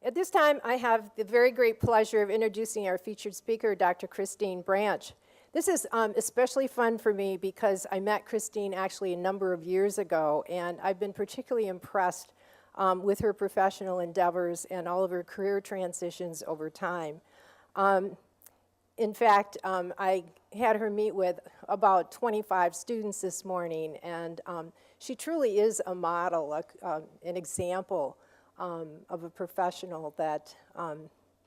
At this time, I have the very great pleasure of introducing our featured speaker, Dr. Christine Branche. This is especially fun for me because I met Christine actually a number of years ago, and I've been particularly impressed with her professional endeavors and all of her career transitions over time. In fact, I had her meet with about 25 students this morning, and she truly is a model, an example of a professional that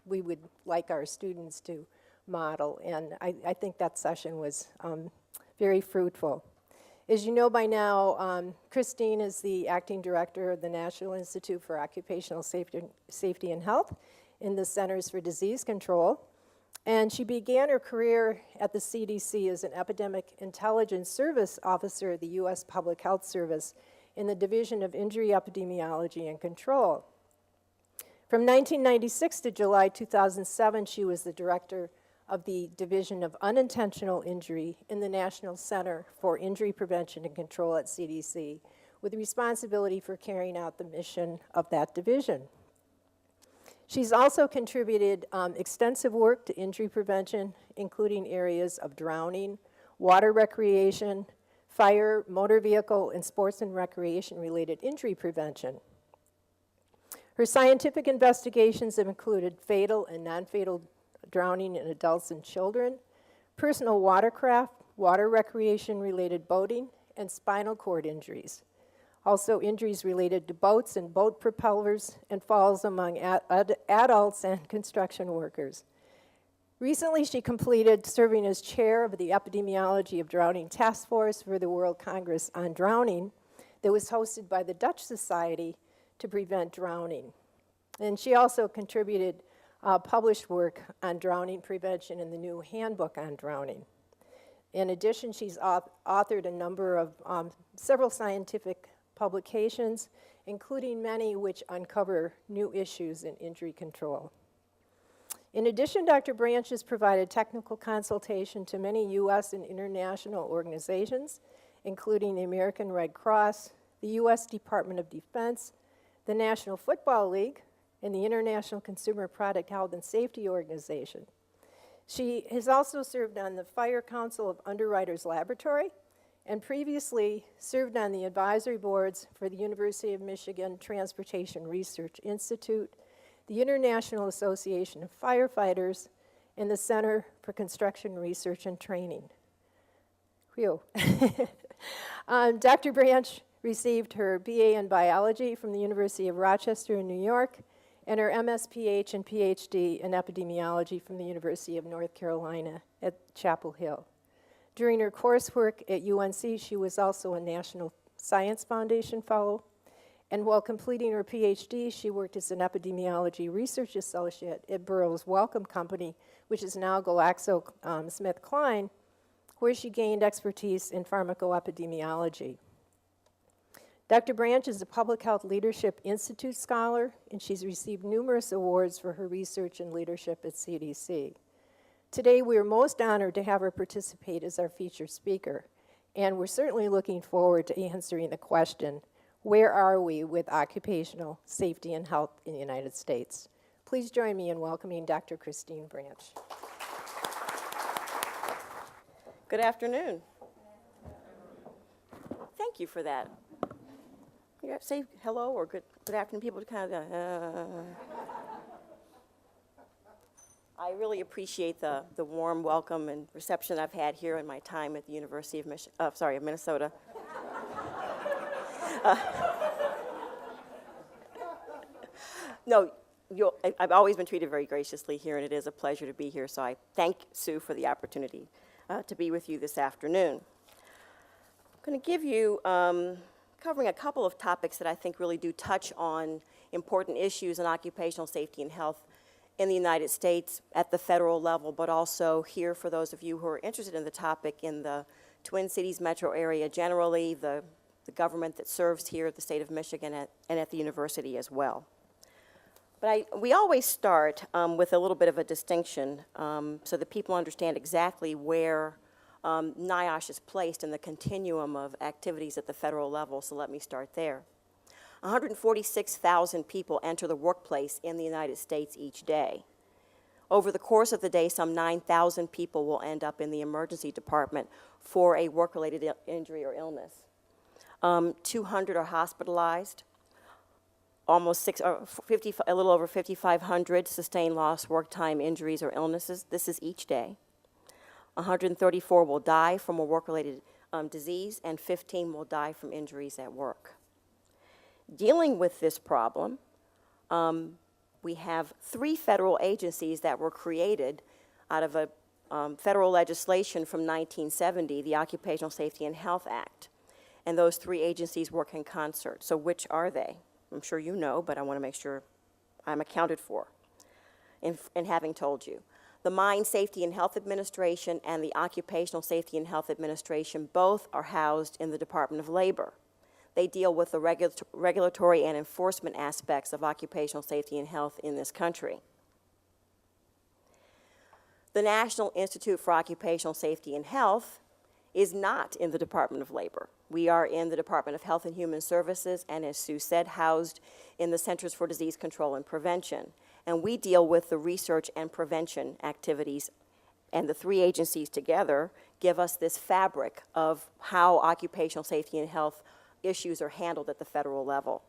we would like our students to model, and I think that session was very fruitful. As you know by now, Christine is the acting director of the National Institute for Occupational Safety and Health in the Centers for Disease Control, and she began her career at the CDC as an Epidemic Intelligence Service Officer of the U.S. Public Health Service in the Division of Injury Epidemiology and Control. From 1996 to July 2007, she was the director of the Division of Unintentional Injury in the National Center for Injury Prevention and Control at CDC, with responsibility for carrying out the mission of that division. She's also contributed extensive work to injury prevention, including areas of drowning, water recreation, fire, motor vehicle, and sports and recreation-related injury prevention. Her scientific investigations have included fatal and non-fatal drowning in adults and children, personal watercraft, water recreation-related boating, and spinal cord injuries. Also injuries related to boats and boat propellers and falls among adults and construction workers. Recently, she completed serving as chair of the Epidemiology of Drowning Task Force for the World Congress on Drowning that was hosted by the Dutch Society to Prevent Drowning. And she also contributed published work on drowning prevention in the new Handbook on Drowning. In addition, she's authored a number of several scientific publications, including many which uncover new issues in injury control. In addition, Dr. Branche has provided technical consultation to many U.S. and international organizations, including the American Red Cross, the U.S. Department of Defense, the National Football League, and the International Consumer Product Health and Safety Organization. She has also served on the Fire Council of Underwriters Laboratory and previously served on the advisory boards for the University of Michigan Transportation Research Institute, the International Association of Firefighters, and the Center for Construction Research and Training. Phew. Dr. Branche received her BA in biology from the University of Rochester in New York, and her MSPH and Ph.D. in epidemiology from the University of North Carolina at Chapel Hill. During her coursework at UNC, she was also a National Science Foundation Fellow, and while completing her Ph.D., she worked as an epidemiology research associate at Burroughs Wellcome Company, which is now GlaxoSmithKline, where she gained expertise in pharmacoepidemiology. Dr. Branche is a Public Health Leadership Institute scholar, and she's received numerous awards for her research and leadership at CDC. Today, we are most honored to have her participate as our featured speaker, and we're certainly looking forward to answering the question, where are we with occupational safety and health in the United States? Please join me in welcoming Dr. Christine Branche. Good afternoon. Thank you for that. You have to say hello or good afternoon, people to kind of I really appreciate the warm welcome and reception I've had here in my time at the University of Minnesota. No, I've always been treated very graciously here, and it is a pleasure to be here, so I thank Sue for the opportunity to be with you this afternoon. I'm going to give you, covering a couple of topics that I think really do touch on important issues in occupational safety and health in the United States at the federal level, but also here for those of you who are interested in the topic in the Twin Cities metro area generally, the government that serves here at the state of Michigan and at the university as well. But we always start with a little bit of a distinction so that people understand exactly where NIOSH is placed in the continuum of activities at the federal level, so let me start there. 146,000 people enter the workplace in the United States each day. Over the course of the day, some 9,000 people will end up in the emergency department for a work-related injury or illness. 200 are hospitalized. A little over 5,500 sustain loss, work time injuries or illnesses. This is each day. 134 will die from a work-related disease, and 15 will die from injuries at work. Dealing with this problem, we have 3 federal agencies that were created out of a federal legislation from 1970, the Occupational Safety and Health Act. And those 3 agencies work in concert. So which are they? I'm sure you know, but I want to make sure I'm accounted for in having told you. The Mine Safety and Health Administration and the Occupational Safety and Health Administration both are housed in the Department of Labor. They deal with the regulatory and enforcement aspects of occupational safety and health in this country. The National Institute for Occupational Safety and Health is not in the Department of Labor. We are in the Department of Health and Human Services, and as Sue said, housed in the Centers for Disease Control and Prevention. And we deal with the research and prevention activities, and the 3 agencies together give us this fabric of how occupational safety and health issues are handled at the federal level.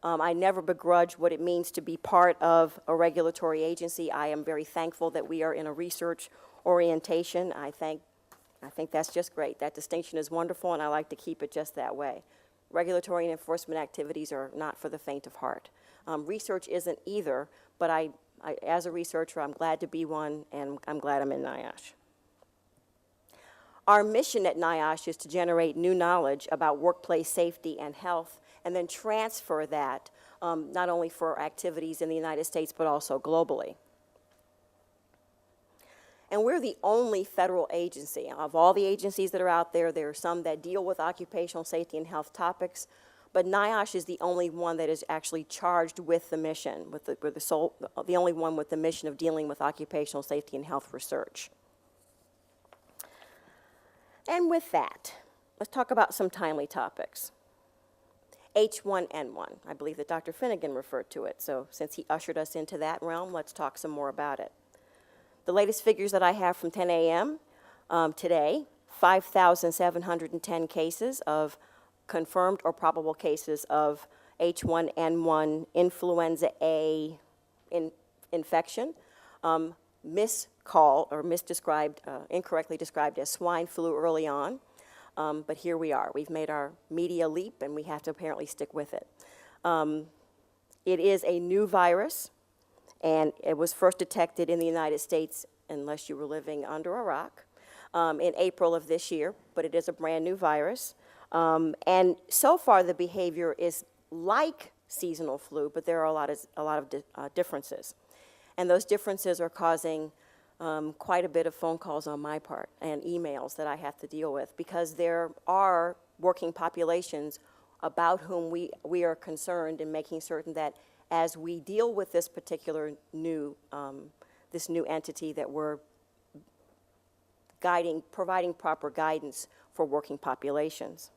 I never begrudge what it means to be part of a regulatory agency. I am very thankful that we are in a research orientation. I think that's just great. That distinction is wonderful, and I like to keep it just that way. Regulatory and enforcement activities are not for the faint of heart. Research isn't either, but as a researcher, I'm glad to be one, and I'm glad I'm in NIOSH. Our mission at NIOSH is to generate new knowledge about workplace safety and health, and then transfer that not only for activities in the United States, but also globally. And we're the only federal agency. Of all the agencies that are out there, there are some that deal with occupational safety and health topics, but NIOSH is the only one that is actually charged with the mission, the only one with the mission of dealing with occupational safety and health research. And with that, let's talk about some timely topics. H1N1. I believe that Dr. Finnegan referred to it, so since he ushered us into that realm, let's talk some more about it. The latest figures that I have from 10 a.m. Today, 5,710 cases of confirmed or probable cases of H1N1 influenza A infection, incorrectly described as swine flu early on. But here we are. We've made our media leap, and we have to apparently stick with it. It is a new virus, and it was first detected in the United States, unless you were living under a rock, in April of this year, but it is a brand new virus. And so far, the behavior is like seasonal flu, but there are a lot of differences. And those differences are causing quite a bit of phone calls on my part and emails that I have to deal with, because there are working populations about whom we are concerned in making certain that as we deal with this particular new entity, that we're providing proper guidance for working populations.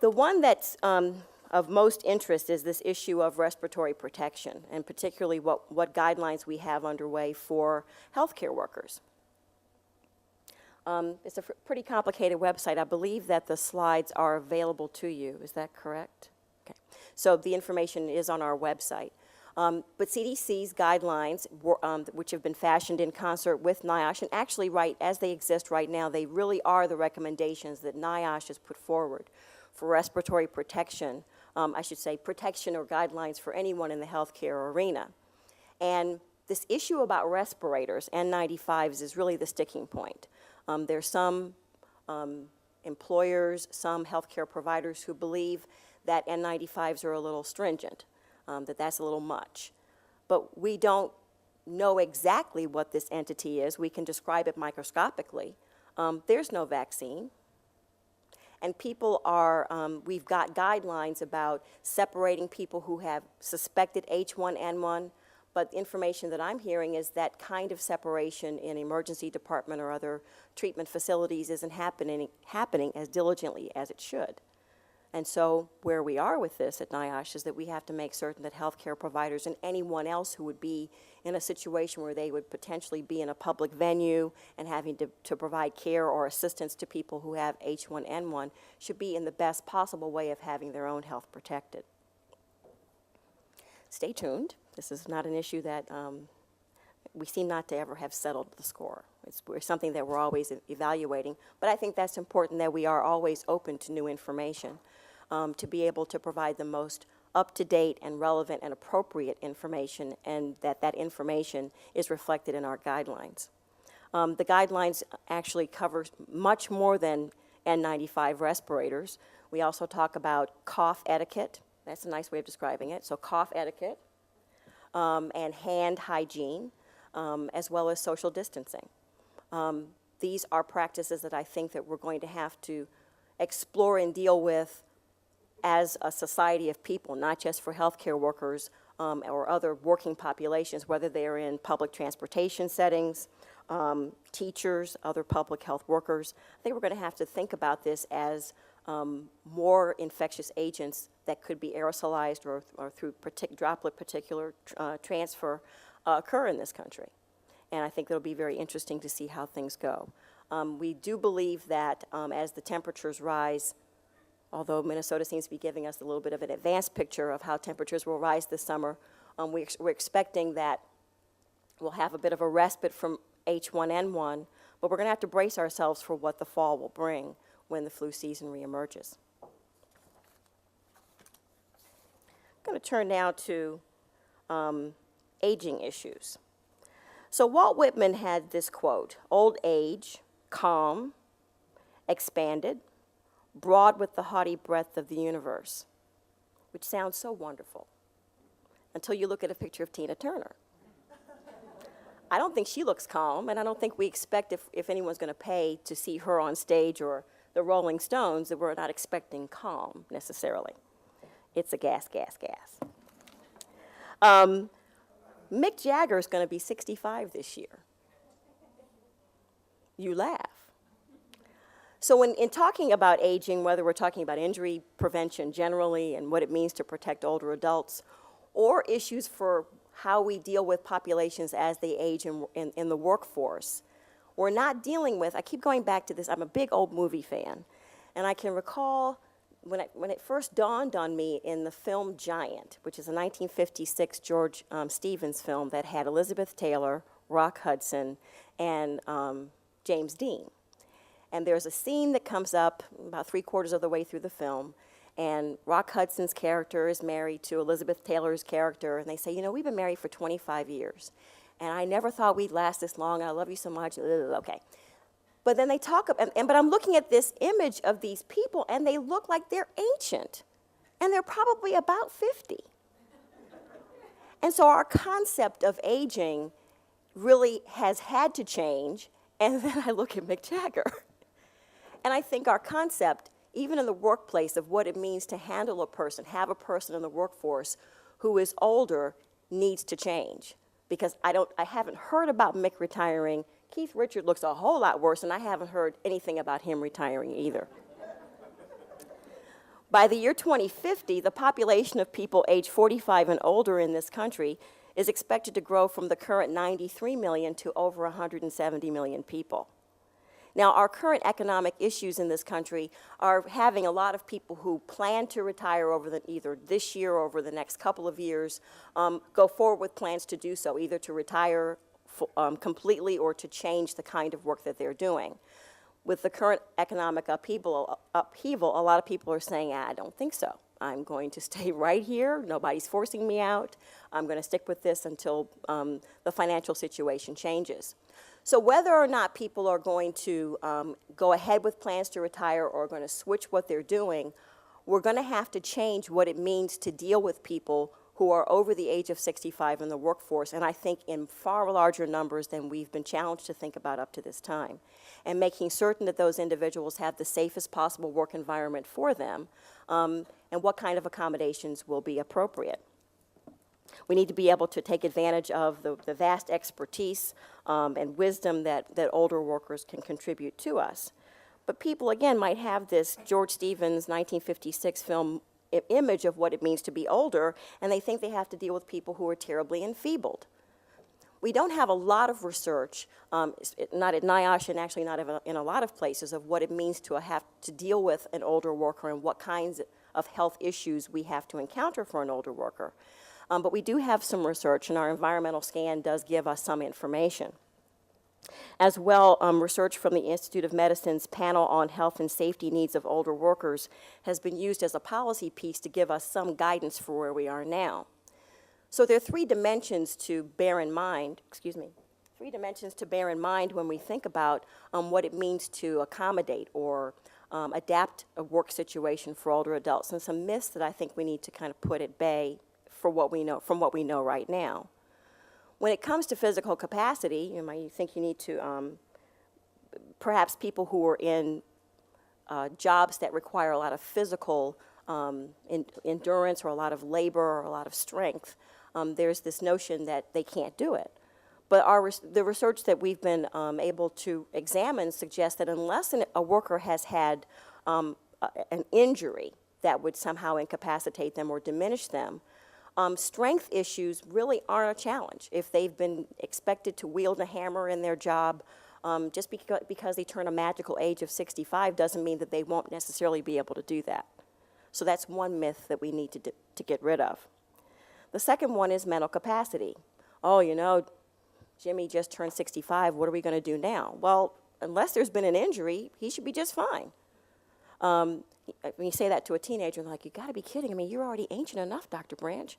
The one that's of most interest is this issue of respiratory protection, and particularly what guidelines we have underway for healthcare workers. It's a pretty complicated website. I believe that the slides are available to you. Is that correct? Okay. So the information is on our website. But CDC's guidelines, which have been fashioned in concert with NIOSH, and actually as they exist right now, they really are the recommendations that NIOSH has put forward for respiratory protection, I should say protection or guidelines for anyone in the healthcare arena. And this issue about respirators, N95s, is really the sticking point. There's some employers, some healthcare providers who believe that N95s are a little stringent, that's a little much. But we don't know exactly what this entity is. We can describe it microscopically. There's no vaccine. And people we've got guidelines about separating people who have suspected H1N1, but the information that I'm hearing is that kind of separation in emergency department or other treatment facilities isn't happening as diligently as it should. And so where we are with this at NIOSH is that we have to make certain that healthcare providers and anyone else who would be in a situation where they would potentially be in a public venue and having to provide care or assistance to people who have H1N1 should be in the best possible way of having their own health protected. Stay tuned. This is not an issue that we seem not to ever have settled the score. It's something that we're always evaluating, but I think that's important that we are always open to new information to be able to provide the most up-to-date and relevant and appropriate information, and that information is reflected in our guidelines. The guidelines actually cover much more than N95 respirators. We also talk about cough etiquette. That's a nice way of describing it. So cough etiquette and hand hygiene, as well as social distancing. These are practices that I think that we're going to have to explore and deal with as a society of people, not just for healthcare workers or other working populations, whether they're in public transportation settings, teachers, other public health workers. I think we're going to have to think about this as more infectious agents that could be aerosolized or through droplet particular transfer occur in this country. And I think it'll be very interesting to see how things go. We do believe that as the temperatures rise, although Minnesota seems to be giving us a little bit of an advanced picture of how temperatures will rise this summer, we're expecting that we'll have a bit of a respite from H1N1, but we're going to have to brace ourselves for what the fall will bring when the flu season reemerges. I'm going to turn now to aging issues. So Walt Whitman had this quote: "Old age, calm, expanded, broad with the haughty breadth of the universe," which sounds so wonderful until you look at a picture of Tina Turner. I don't think she looks calm, and I don't think we expect, if anyone's going to pay to see her on stage or the Rolling Stones, that we're not expecting calm necessarily. It's a gas, gas, gas. Mick Jagger is going to be 65 this year. You laugh. So in talking about aging, whether we're talking about injury prevention generally and what it means to protect older adults, or issues for how we deal with populations as they age in the workforce, we're not dealing with, I keep going back to this, I'm a big old movie fan, and I can recall when it first dawned on me in the film Giant, which is a 1956 George Stevens film that had Elizabeth Taylor, Rock Hudson, and James Dean. And there's a scene that comes up about 3/4 of the way through the film, and Rock Hudson's character is married to Elizabeth Taylor's character, and they say, you know, we've been married for 25 years, and I never thought we'd last this long, I love you so much, okay. But then they talk, but I'm looking at this image of these people, and they look like they're ancient, and they're probably about 50. And so our concept of aging really has had to change, and then I look at Mick Jagger. And I think our concept, even in the workplace, of what it means to handle a person, have a person in the workforce who is older, needs to change. Because I haven't heard about Mick retiring. Keith Richards looks a whole lot worse, and I haven't heard anything about him retiring either. By the year 2050, the population of people age 45 and older in this country is expected to grow from the current 93 million to over 170 million people. Now, our current economic issues in this country are having a lot of people who plan to retire over either this year or over the next couple of years go forward with plans to do so, either to retire completely or to change the kind of work that they're doing. With the current economic upheaval, a lot of people are saying, I don't think so. I'm going to stay right here. Nobody's forcing me out. I'm going to stick with this until the financial situation changes. So whether or not people are going to go ahead with plans to retire or are going to switch what they're doing, we're going to have to change what it means to deal with people who are over the age of 65 in the workforce, and I think in far larger numbers than we've been challenged to think about up to this time, and making certain that those individuals have the safest possible work environment for them, and what kind of accommodations will be appropriate. We need to be able to take advantage of the vast expertise and wisdom that older workers can contribute to us. But people, again, might have this George Stevens 1956 film image of what it means to be older, and they think they have to deal with people who are terribly enfeebled. We don't have a lot of research, not at NIOSH and actually not in a lot of places, of what it means to have to deal with an older worker and what kinds of health issues we have to encounter for an older worker. But we do have some research, and our environmental scan does give us some information. As well, research from the Institute of Medicine's panel on health and safety needs of older workers has been used as a policy piece to give us some guidance for where we are now. So there are three dimensions to bear in mind, when we think about what it means to accommodate or adapt a work situation for older adults, and some myths that I think we need to kind of put at bay from what we know right now. When it comes to physical capacity, you think you need to, perhaps people who are in jobs that require a lot of physical endurance or a lot of labor or a lot of strength, there's this notion that they can't do it. But the research that we've been able to examine suggests that unless a worker has had an injury that would somehow incapacitate them or diminish them, strength issues really aren't a challenge. If they've been expected to wield a hammer in their job, just because they turn a magical age of 65 doesn't mean that they won't necessarily be able to do that. So that's one myth that we need to get rid of. The second one is mental capacity. Oh, Jimmy just turned 65, what are we going to do now? Well, unless there's been an injury, he should be just fine. When you say that to a teenager, they're like, you got to be kidding. I mean, you're already ancient enough, Dr. Branche.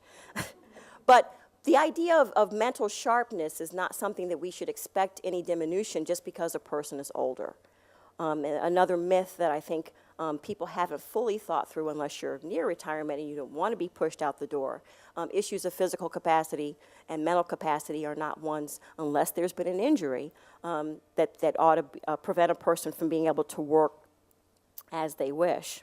But the idea of mental sharpness is not something that we should expect any diminution just because a person is older. Another myth that I think people haven't fully thought through, unless you're near retirement and you don't want to be pushed out the door. Issues of physical capacity and mental capacity are not ones, unless there's been an injury, that ought to prevent a person from being able to work as they wish.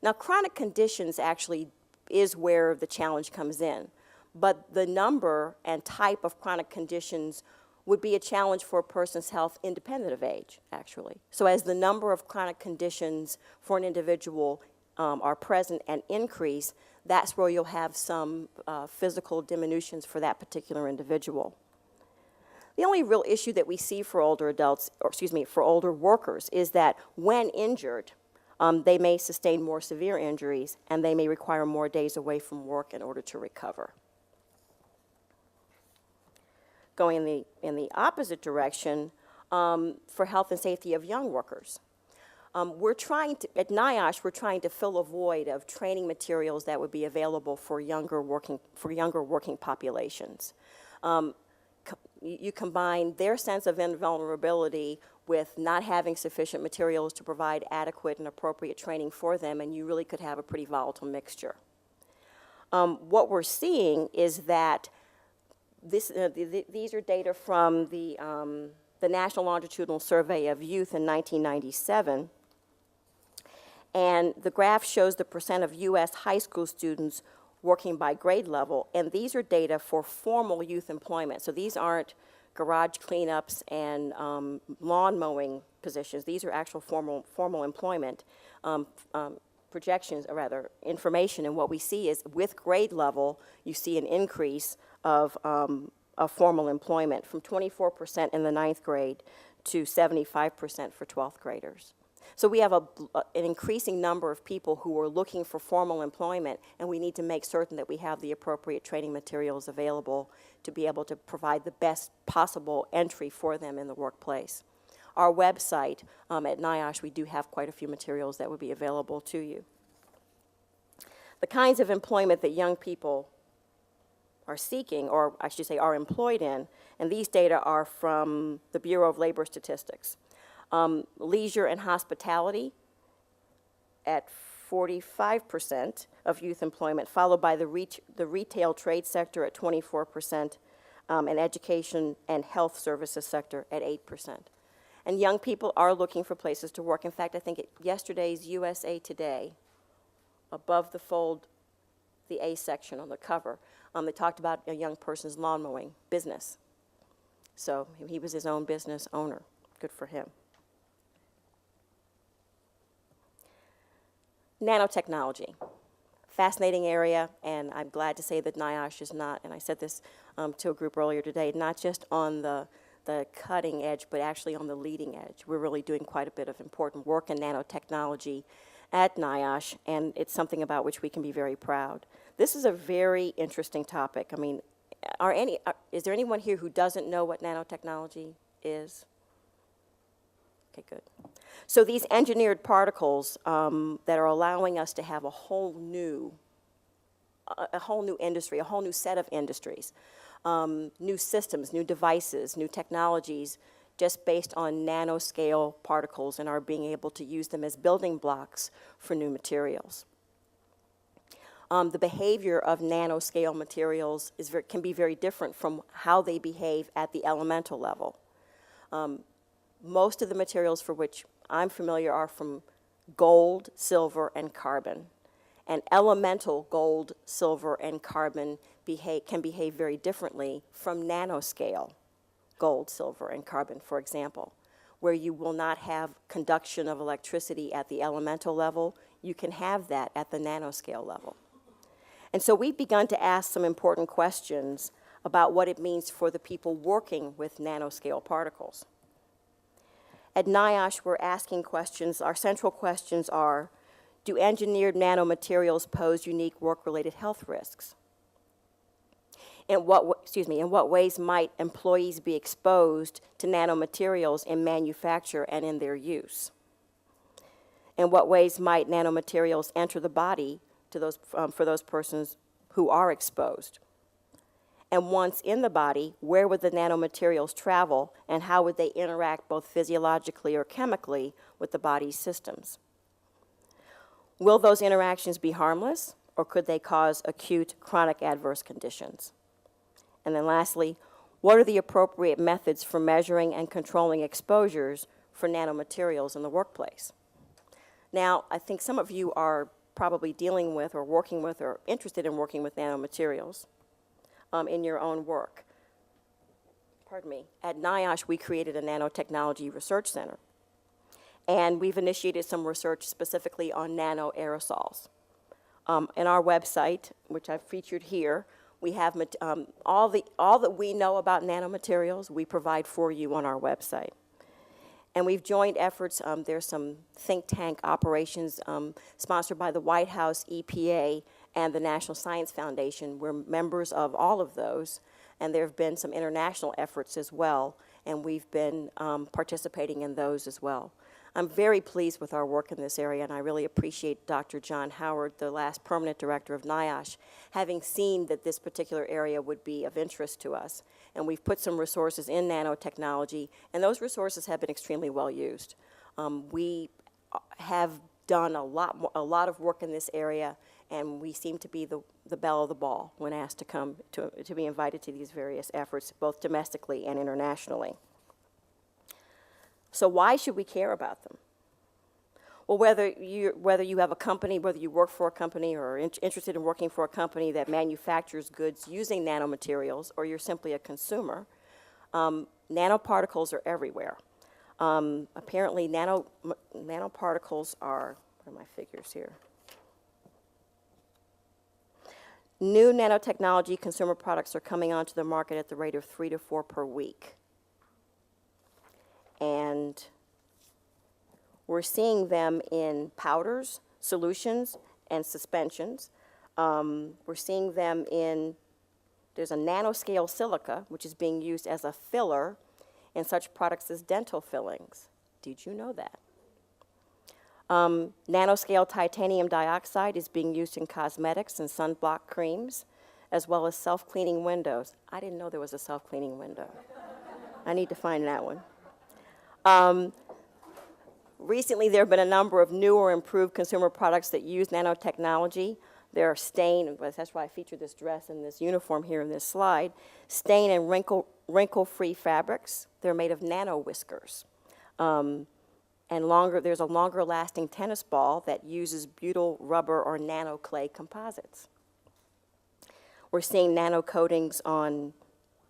Now, chronic conditions actually is where the challenge comes in, but the number and type of chronic conditions would be a challenge for a person's health independent of age, actually. So as the number of chronic conditions for an individual are present and increase, that's where you'll have some physical diminutions for that particular individual. The only real issue that we see for older adults, or for older workers, is that when injured, they may sustain more severe injuries and they may require more days away from work in order to recover. Going in the opposite direction, for health and safety of young workers. At NIOSH, we're trying to fill a void of training materials that would be available for younger working populations. You combine their sense of invulnerability with not having sufficient materials to provide adequate and appropriate training for them, and you really could have a pretty volatile mixture. What we're seeing is that these are data from the National Longitudinal Survey of Youth in 1997, and the graph shows the percent of U.S. high school students working by grade level, and these are data for formal youth employment. So these aren't garage cleanups and lawn mowing positions. These are actual formal employment projections, or rather information, and what we see is with grade level, you see an increase of formal employment from 24% in the 9th grade to 75% for 12th graders. So we have an increasing number of people who are looking for formal employment, and we need to make certain that we have the appropriate training materials available to be able to provide the best possible entry for them in the workplace. Our website at NIOSH, we do have quite a few materials that would be available to you. The kinds of employment that young people are seeking, or I should say are employed in, and these data are from the Bureau of Labor Statistics. Leisure and hospitality at 45% of youth employment, followed by the retail trade sector at 24%, and education and health services sector at 8%. And young people are looking for places to work. In fact, I think yesterday's USA Today, above the fold, the A section on the cover, they talked about a young person's lawn mowing business. So he was his own business owner. Good for him. nanotechnology. Fascinating area, and I'm glad to say that NIOSH is not, and I said this to a group earlier today, not just on the cutting edge, but actually on the leading edge. We're really doing quite a bit of important work in nanotechnology at NIOSH, and it's something about which we can be very proud. This is a very interesting topic. I mean, is there anyone here who doesn't know what nanotechnology is? Okay, good. So these engineered particles that are allowing us to have a whole new industry, a whole new set of industries, new systems, new devices, new technologies, just based on nanoscale particles and our being able to use them as building blocks for new materials. The behavior of nanoscale materials can be very different from how they behave at the elemental level. Most of the materials for which I'm familiar are from gold, silver, and carbon. And elemental gold, silver, and carbon can behave very differently from nanoscale gold, silver, and carbon, for example, where you will not have conduction of electricity at the elemental level. You can have that at the nanoscale level. And so we've begun to ask some important questions about what it means for the people working with nanoscale particles. At NIOSH, we're asking questions. Our central questions are, do engineered nanomaterials pose unique work-related health risks? In what ways might employees be exposed to nanomaterials in manufacture and in their use? In what ways might nanomaterials enter the body for those persons who are exposed? And once in the body, where would the nanomaterials travel and how would they interact both physiologically or chemically with the body's systems? Will those interactions be harmless, or could they cause acute chronic adverse conditions? And then lastly, what are the appropriate methods for measuring and controlling exposures for nanomaterials in the workplace? Now, I think some of you are probably dealing with or working with or interested in working with nanomaterials in your own work. Pardon me. At NIOSH, we created a nanotechnology research center, and we've initiated some research specifically on nanoaerosols. In our website, which I've featured here, we have all that we know about nanomaterials, we provide for you on our website. And we've joined efforts, there's some think tank operations sponsored by the White House, EPA, and the National Science Foundation. We're members of all of those, and there have been some international efforts as well, and we've been participating in those as well. I'm very pleased with our work in this area, and I really appreciate Dr. John Howard, the last permanent director of NIOSH, having seen that this particular area would be of interest to us. And we've put some resources in nanotechnology, and those resources have been extremely well used. We have done a lot of work in this area, and we seem to be the belle of the ball when asked to come to be invited to these various efforts, both domestically and internationally. So why should we care about them? Well, whether you have a company, whether you work for a company or are interested in working for a company that manufactures goods using nanomaterials, or you're simply a consumer, nanoparticles are everywhere. Apparently, nanoparticles are, what are my figures here? New nanotechnology consumer products are coming onto the market at the rate of 3 to 4 per week. And we're seeing them in powders, solutions, and suspensions. We're seeing them there's a nanoscale silica, which is being used as a filler in such products as dental fillings. Did you know that? Nanoscale titanium dioxide is being used in cosmetics and sunblock creams, as well as self-cleaning windows. I didn't know there was a self-cleaning window. I need to find that one. Recently, there have been a number of new or improved consumer products that use nanotechnology. There are stain, that's why I featured this dress and this uniform here in this slide, stain and wrinkle-free fabrics. They're made of nano whiskers. And there's a longer-lasting tennis ball that uses butyl rubber or nano clay composites. We're seeing nano coatings on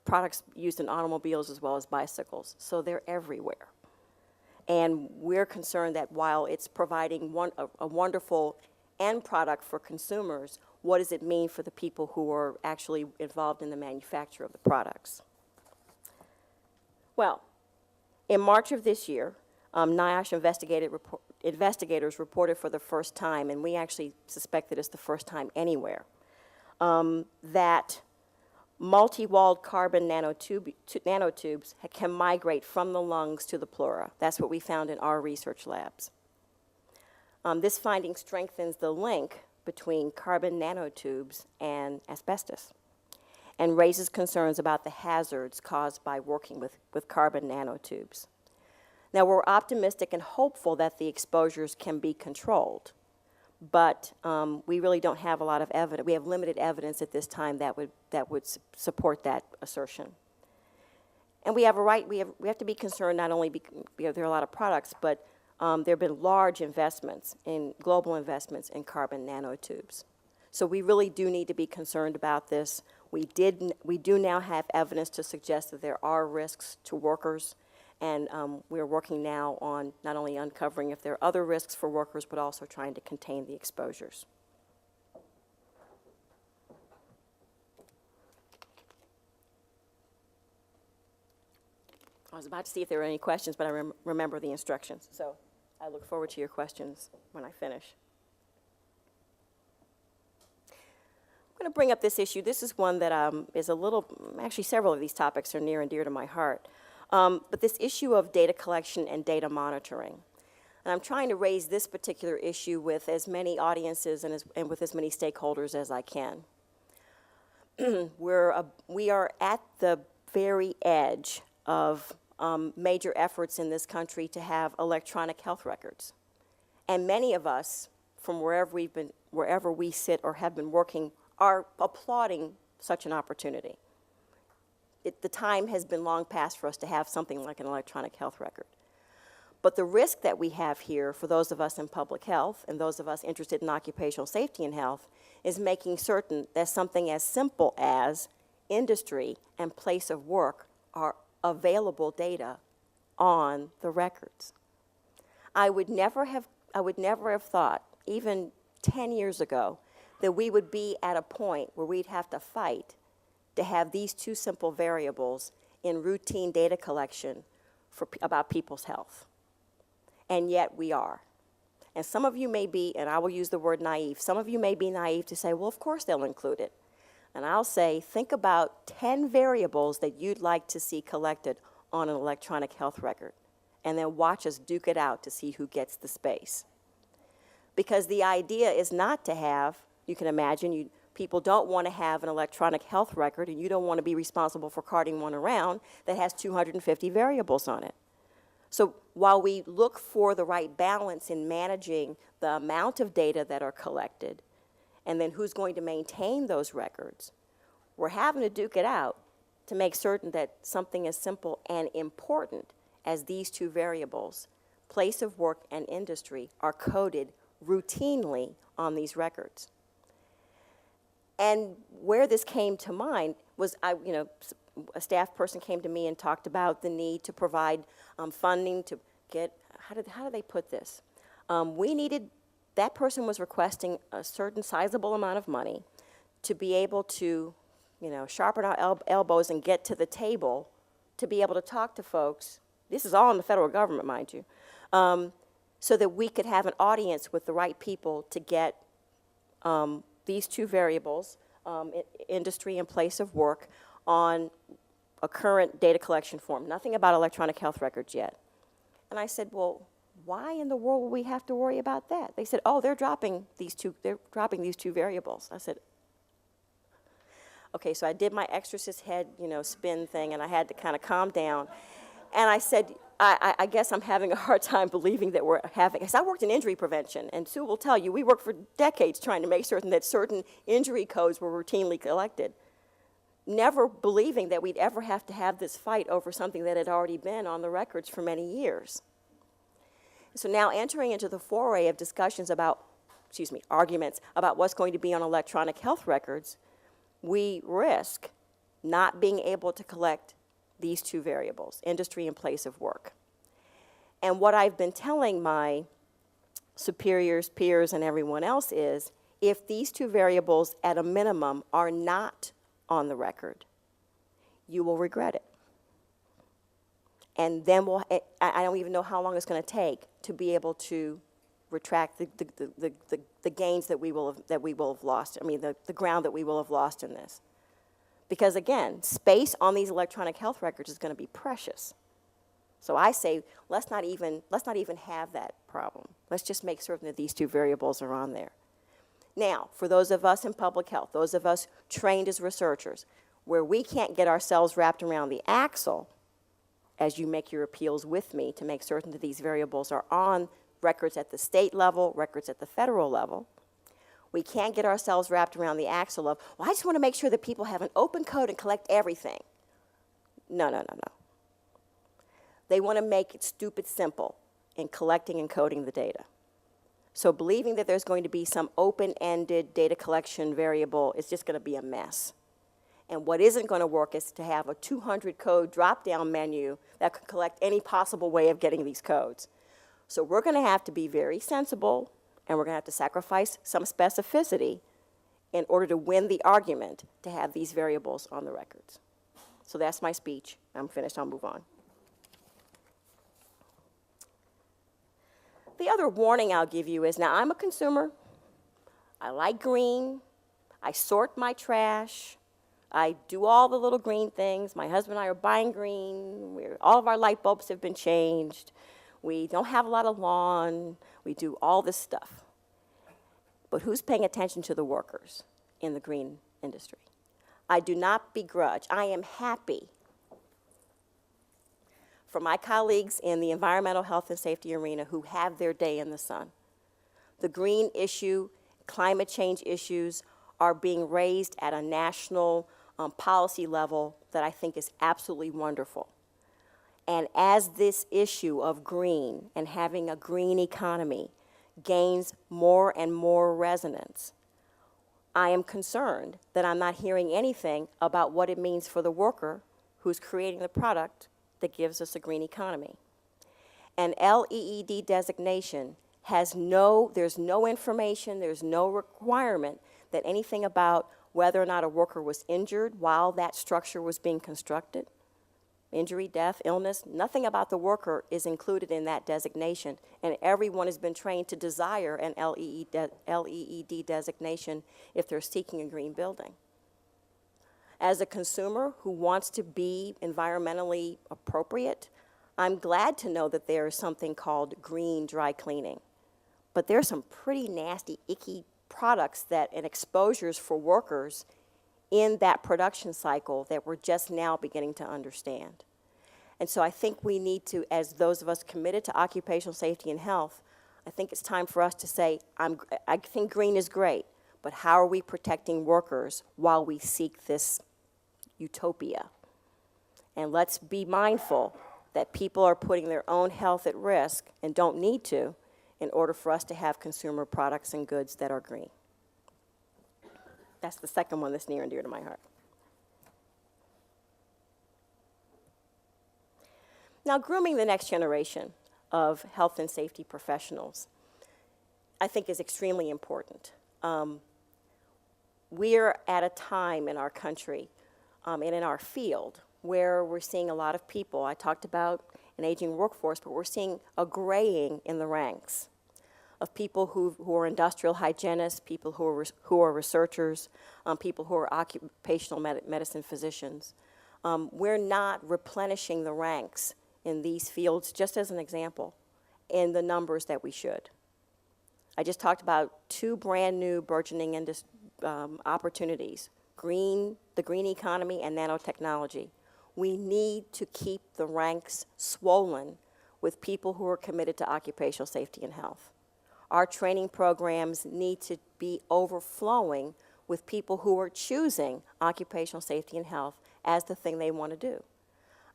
products used in automobiles as well as bicycles, so they're everywhere. And we're concerned that while it's providing a wonderful end product for consumers, what does it mean for the people who are actually involved in the manufacture of the products? Well, in March of this year, NIOSH investigators reported for the first time, and we actually suspect that it's the first time anywhere, that multi-walled carbon nanotubes can migrate from the lungs to the pleura. That's what we found in our research labs. This finding strengthens the link between carbon nanotubes and asbestos and raises concerns about the hazards caused by working with carbon nanotubes. Now, we're optimistic and hopeful that the exposures can be controlled, but we really don't have a lot of evidence. We have limited evidence at this time that would support that assertion. And we have to be concerned not only because there are a lot of products, but there have been large global investments in carbon nanotubes. So we really do need to be concerned about this. We do now have evidence to suggest that there are risks to workers, and we're working now on not only uncovering if there are other risks for workers, but also trying to contain the exposures. I was about to see if there were any questions, but I remember the instructions, so I look forward to your questions when I finish. I'm going to bring up this issue. This is one that is actually several of these topics are near and dear to my heart. But this issue of data collection and data monitoring. And I'm trying to raise this particular issue with as many audiences and with as many stakeholders as I can. We are at the very edge of major efforts in this country to have electronic health records. And many of us, from wherever we sit or have been working, are applauding such an opportunity. The time has been long past for us to have something like an electronic health record. But the risk that we have here for those of us in public health and those of us interested in occupational safety and health is making certain that something as simple as industry and place of work are available data on the records. I would never have thought, even 10 years ago, that we would be at a point where we'd have to fight to have these two simple variables in routine data collection about people's health. And yet we are. And some of you may be, and I will use the word naive, some of you may be naive to say, well, of course they'll include it. And I'll say, think about 10 variables that you'd like to see collected on an electronic health record, and then watch us duke it out to see who gets the space. Because the idea is not to have, you can imagine, people don't want to have an electronic health record, and you don't want to be responsible for carting one around that has 250 variables on it. So while we look for the right balance in managing the amount of data that are collected, and then who's going to maintain those records, we're having to duke it out to make certain that something as simple and important as these two variables, place of work and industry, are coded routinely on these records. And where this came to mind was, a staff person came to me and talked about the need to provide funding to get, how do they put this? That person was requesting a certain sizable amount of money to be able to, sharpen our elbows and get to the table to be able to talk to folks. This is all in the federal government, mind you, so that we could have an audience with the right people to get these two variables, industry and place of work, on a current data collection form. Nothing about electronic health records yet. And I said, well, why in the world would we have to worry about that? They said, oh, they're dropping these two variables. I said, okay, so I did my exorcist head, spin thing, and I had to kind of calm down. And I said, I guess I'm having a hard time believing that we're having, because I worked in injury prevention, and Sue will tell you, we worked for decades trying to make certain that certain injury codes were routinely collected, never believing that we'd ever have to have this fight over something that had already been on the records for many years. So now entering into the foray of discussions about, arguments about what's going to be on electronic health records, we risk not being able to collect these two variables, industry and place of work. And what I've been telling my superiors, peers, and everyone else is, if these two variables at a minimum are not on the record, you will regret it. And then I don't even know how long it's going to take to be able to retract the gains that we will have lost, I mean, the ground that we will have lost in this. Because again, space on these electronic health records is going to be precious. So I say, let's not even have that problem. Let's just make certain that these two variables are on there. Now, for those of us in public health, those of us trained as researchers, where we can't get ourselves wrapped around the axle, as you make your appeals with me to make certain that these variables are on records at the state level, records at the federal level, we can't get ourselves wrapped around the axle of, well, I just want to make sure that people have an open code and collect everything. No, no, no, no. They want to make it stupid simple in collecting and coding the data. So believing that there's going to be some open-ended data collection variable is just going to be a mess. And what isn't going to work is to have a 200 code drop-down menu that could collect any possible way of getting these codes. So we're going to have to be very sensible, and we're going to have to sacrifice some specificity in order to win the argument to have these variables on the records. So that's my speech. I'm finished. I'll move on. The other warning I'll give you is, now I'm a consumer. I like green. I sort my trash. I do all the little green things. My husband and I are buying green. All of our light bulbs have been changed. We don't have a lot of lawn. We do all this stuff. But who's paying attention to the workers in the green industry? I do not begrudge. I am happy for my colleagues in the environmental health and safety arena who have their day in the sun. The green issue, climate change issues are being raised at a national policy level that I think is absolutely wonderful. And as this issue of green and having a green economy gains more and more resonance, I am concerned that I'm not hearing anything about what it means for the worker who's creating the product that gives us a green economy. An LEED designation there's no information, there's no requirement that anything about whether or not a worker was injured while that structure was being constructed. Injury, death, illness, nothing about the worker is included in that designation, and everyone has been trained to desire an LEED designation if they're seeking a green building. As a consumer who wants to be environmentally appropriate, I'm glad to know that there is something called green dry cleaning. But there's some pretty nasty, icky products and exposures for workers in that production cycle that we're just now beginning to understand. And so I think we need to, as those of us committed to occupational safety and health, I think it's time for us to say, I think green is great, but how are we protecting workers while we seek this utopia? And let's be mindful that people are putting their own health at risk and don't need to in order for us to have consumer products and goods that are green. That's the second one that's near and dear to my heart. Now, grooming the next generation of health and safety professionals, I think, is extremely important. We're at a time in our country and in our field where we're seeing a lot of people. I talked about an aging workforce, but we're seeing a graying in the ranks of people who are industrial hygienists, people who are researchers, people who are occupational medicine physicians. We're not replenishing the ranks in these fields, just as an example, in the numbers that we should. I just talked about two brand new burgeoning opportunities, the green economy and nanotechnology. We need to keep the ranks swollen with people who are committed to occupational safety and health. Our training programs need to be overflowing with people who are choosing occupational safety and health as the thing they want to do.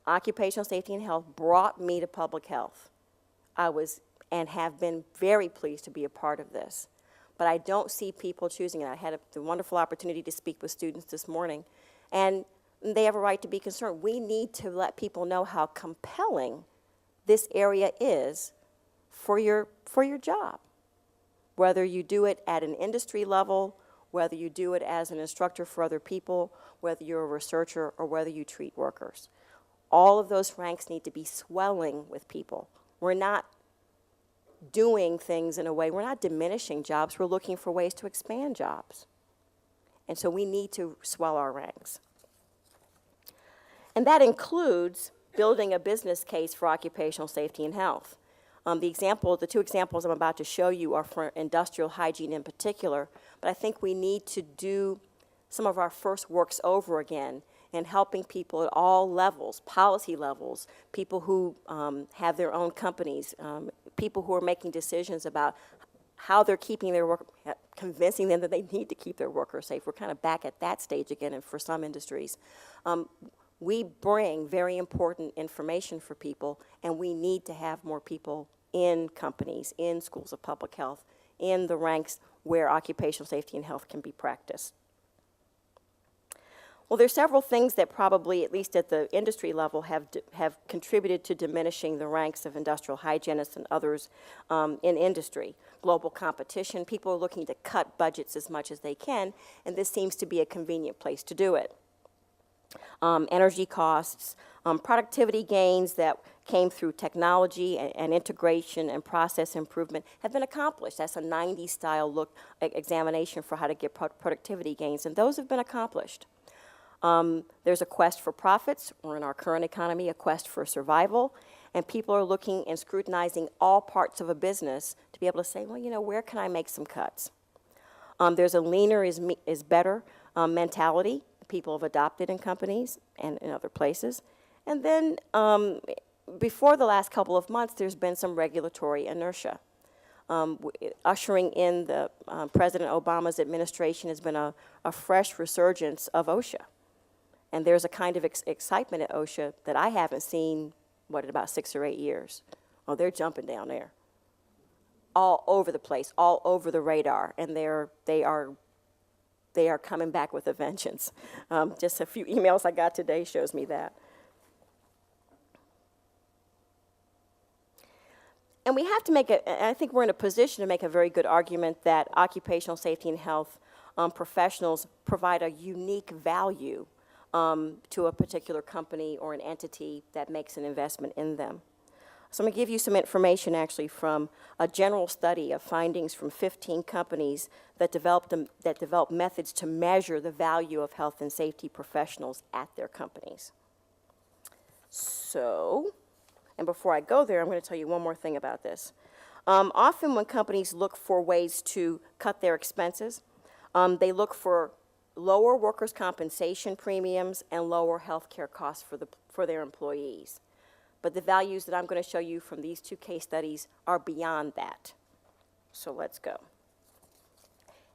Occupational safety and health brought me to public health. I was and have been very pleased to be a part of this. But I don't see people choosing it. I had the wonderful opportunity to speak with students this morning, and they have a right to be concerned. We need to let people know how compelling this area is for your job. whether you do it at an industry level, whether you do it as an instructor for other people, whether you're a researcher, or whether you treat workers. All of those ranks need to be swelling with people. We're not doing things in a way, we're not diminishing jobs, we're looking for ways to expand jobs. And so we need to swell our ranks. And that includes building a business case for occupational safety and health. The two examples I'm about to show you are for industrial hygiene in particular, but I think we need to do some of our first works over again in helping people at all levels, policy levels, people who have their own companies, people who are making decisions about how they're keeping their work, convincing them that they need to keep their workers safe. We're kind of back at that stage again and for some industries. We bring very important information for people, and we need to have more people in companies, in schools of public health, in the ranks where occupational safety and health can be practiced. Well, there's several things that probably, at least at the industry level, have contributed to diminishing the ranks of industrial hygienists and others in industry. Global competition, people are looking to cut budgets as much as they can, and this seems to be a convenient place to do it. Energy costs, productivity gains that came through technology and integration and process improvement have been accomplished. That's a 90s style examination for how to get productivity gains, and those have been accomplished. There's a quest for profits, or in our current economy, a quest for survival, and people are looking and scrutinizing all parts of a business to be able to say, well, you know, where can I make some cuts? There's a leaner is better mentality people have adopted in companies and in other places. And then before the last couple of months, there's been some regulatory inertia. Ushering in the President Obama's administration has been a fresh resurgence of OSHA. And there's a kind of excitement at OSHA that I haven't seen, in about 6 or 8 years. Oh, they're jumping down there. All over the place, all over the radar, and they are coming back with a vengeance. Just a few emails I got today shows me that. And we have to I think we're in a position to make a very good argument that occupational safety and health professionals provide a unique value to a particular company or an entity that makes an investment in them. So I'm going to give you some information actually from a general study of findings from 15 companies that developed methods to measure the value of health and safety professionals at their companies. So, and before I go there, I'm going to tell you one more thing about this. Often when companies look for ways to cut their expenses, they look for lower workers' compensation premiums and lower health care costs for their employees. But the values that I'm going to show you from these two case studies are beyond that. So let's go.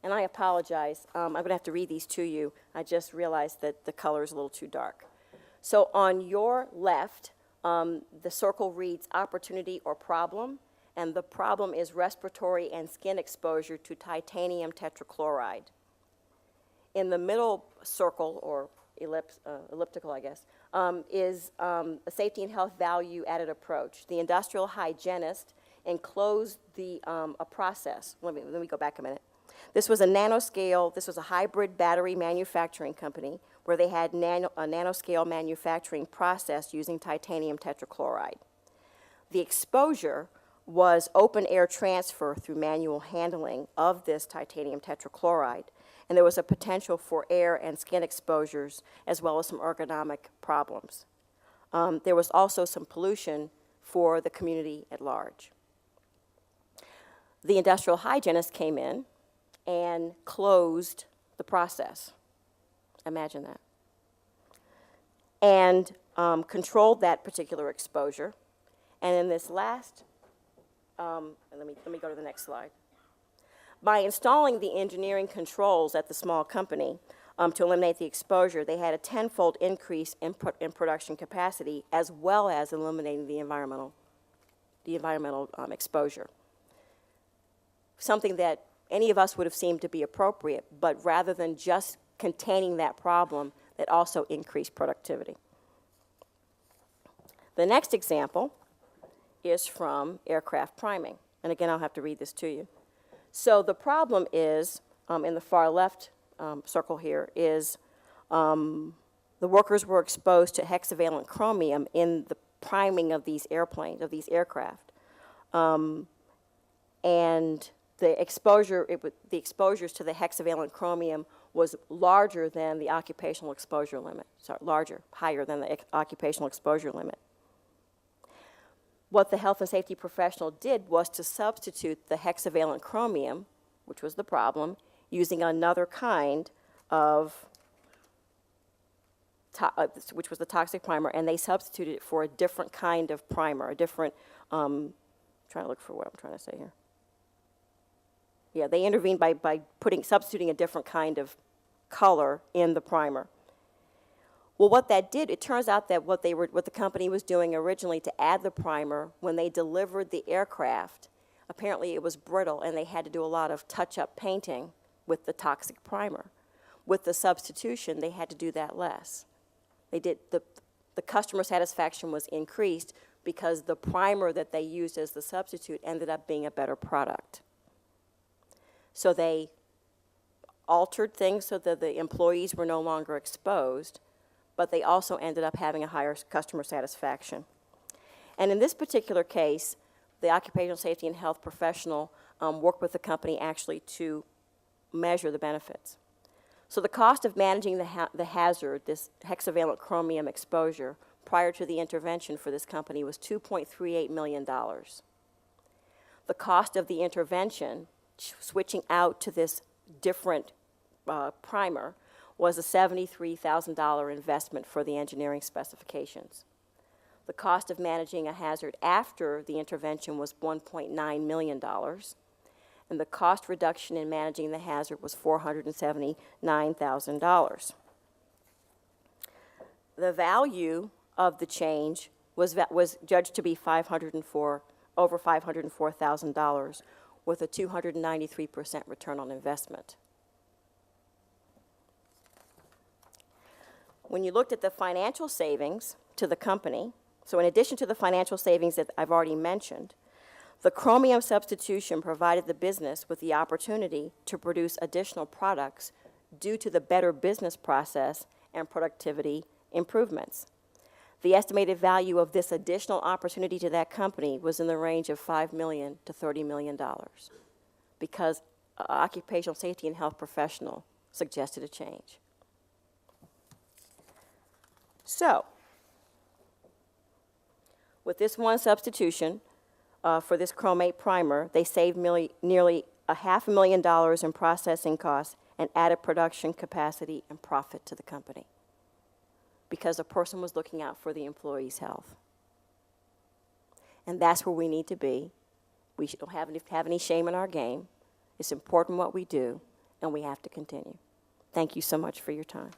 And I apologize. I'm going to have to read these to you. I just realized that the color is a little too dark. So on your left, the circle reads opportunity or problem, and the problem is respiratory and skin exposure to titanium tetrachloride. In the middle circle, or elliptical, I guess, is a safety and health value added approach. The industrial hygienist enclosed a process. Let me go back a minute. This was a nanoscale, this was a hybrid battery manufacturing company where they had a nanoscale manufacturing process using titanium tetrachloride. The exposure was open air transfer through manual handling of this titanium tetrachloride, and there was a potential for air and skin exposures as well as some ergonomic problems. There was also some pollution for the community at large. The industrial hygienist came in and closed the process. Imagine that. And controlled that particular exposure. And in this last, let me go to the next slide. By installing the engineering controls at the small company to eliminate the exposure, they had a 10-fold increase in production capacity as well as eliminating the environmental exposure. Something that any of us would have seemed to be appropriate, but rather than just containing that problem, that also increased productivity. The next example is from aircraft priming. And again, I'll have to read this to you. So the problem is, in the far left circle here, is the workers were exposed to hexavalent chromium in the priming of these airplanes, of these aircraft. And the the exposures to the hexavalent chromium was larger than the occupational exposure limit. Sorry, higher than the occupational exposure limit. What the health and safety professional did was to substitute the hexavalent chromium, which was the problem, using another kind of, which was the toxic primer, and they substituted it for a different kind of primer, a different, trying to look for what I'm trying to say here. Yeah, they intervened by substituting a different kind of color in the primer. Well, what that did, it turns out that what the company was doing originally to add the primer, when they delivered the aircraft, apparently it was brittle and they had to do a lot of touch-up painting with the toxic primer. With the substitution, they had to do that less. The customer satisfaction was increased because the primer that they used as the substitute ended up being a better product. So they altered things so that the employees were no longer exposed, but they also ended up having a higher customer satisfaction. And in this particular case, the Occupational Safety and Health professional worked with the company actually to measure the benefits. So the cost of managing the hazard, this hexavalent chromium exposure, prior to the intervention for this company was $2.38 million. The cost of the intervention, switching out to this different primer, was a $73,000 investment for the engineering specifications. The cost of managing a hazard after the intervention was $1.9 million, and the cost reduction in managing the hazard was $479,000. The value of the change was judged to be over $504,000 with a 293% return on investment. When you looked at the financial savings to the company, so in addition to the financial savings that I've already mentioned, the chromium substitution provided the business with the opportunity to produce additional products due to the better business process and productivity improvements. The estimated value of this additional opportunity to that company was in the range of $5 million to $30 million because an occupational safety and health professional suggested a change. So, with this one substitution for this chromate primer, they saved nearly $500,000 in processing costs and added production capacity and profit to the company because a person was looking out for the employee's health. And that's where we need to be. We don't have any shame in our game. It's important what we do, and we have to continue. Thank you so much for your time.